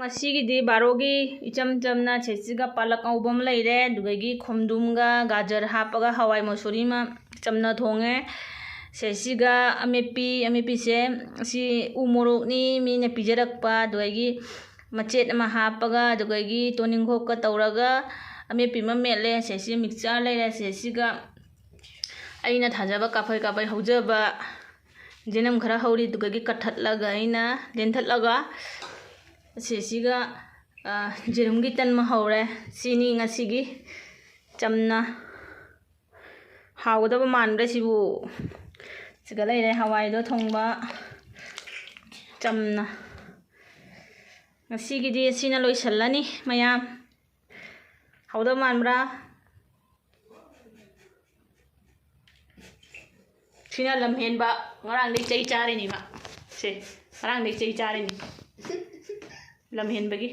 ꯉꯁꯤꯒꯤꯗꯤ ꯕꯥꯔꯣꯒꯤ ꯏꯆꯝ ꯆꯝꯅ ꯁꯦꯁꯤꯒ ꯄꯥꯂꯛ ꯉꯧꯕ ꯑꯃ ꯂꯩꯔꯦ, ꯑꯗꯨꯗꯒꯤ ꯈꯣꯝꯗꯨꯝꯒ ꯒꯥꯖꯔ ꯍꯥꯞꯄꯒ ꯍꯋꯥꯏ ꯃꯨꯁꯣꯔꯤ ꯑꯃ ꯆꯝꯅ ꯊꯣꯡꯉꯦ꯫ ꯁꯦꯁꯤꯒ ꯑꯃꯦꯠꯄꯤꯁꯦ ꯑꯁꯤ ꯎ ꯃꯣꯔꯣꯛꯅꯤ ꯃꯤꯅ ꯄꯤꯖꯔꯛꯄ, ꯑꯗꯨꯗꯒꯤ ꯃꯆꯦꯠ ꯑꯃ ꯍꯥꯞꯄꯒ ꯑꯗꯨꯗꯒꯤ ꯇꯣꯅꯤꯡꯈꯣꯛꯀ ꯇꯧꯔꯒ ꯑꯃꯦꯠꯄꯤ ꯑꯃ ꯃꯦꯠꯂꯦ꯫ ꯁꯦꯁꯤ ꯃꯤꯛꯆꯔ ꯂꯩꯔꯦ, ꯁꯦꯁꯤꯒ ꯑꯩꯅ ꯊꯥꯖꯕ ꯀꯥꯐꯩ ꯀꯥꯐꯩ ꯍꯧꯖꯕ ꯖꯦꯅꯝ ꯈꯔ ꯍꯧꯔꯤ, ꯑꯗꯨꯗꯒꯤ ꯀꯠꯊꯠꯂꯒ ꯑꯩꯅ ꯂꯦꯟꯊꯠꯂꯒ ꯁꯤꯁꯤꯒ ꯖꯤꯔꯨꯝꯒꯤ ꯇꯟ ꯑꯃ ꯍꯧꯔꯦ꯫ ꯁꯤꯅꯤ ꯉꯁꯤꯒꯤ ꯆꯝꯅ ꯍꯥꯎꯒꯗꯕ ꯃꯥꯟꯕ꯭ꯔꯥ ꯁꯤꯕꯨ? ꯁꯤꯒ ꯂꯩꯔꯦ ꯍꯋꯥꯏꯗꯣ ꯊꯣꯡꯕ ꯆꯝꯅ꯫ ꯉꯁꯤꯒꯤꯗꯤ ꯁꯤꯅ ꯂꯣꯏꯁꯜꯂꯅꯤ ꯃꯌꯥꯝ꯫ ꯍꯥꯎꯗꯕ ꯃꯥꯟꯕ꯭ꯔꯥ? ꯁꯤꯅ ꯂꯝꯍꯦꯟꯕ, ꯉꯔꯥꯡꯗꯩ ꯆꯩ ꯆꯥꯔꯤꯅꯤꯕ ꯁꯦ, ꯉꯔꯥꯡꯗꯩ ꯆꯩ ꯆꯥꯔꯤꯅꯤ ꯂꯝꯍꯦꯟꯕꯒꯤ꯫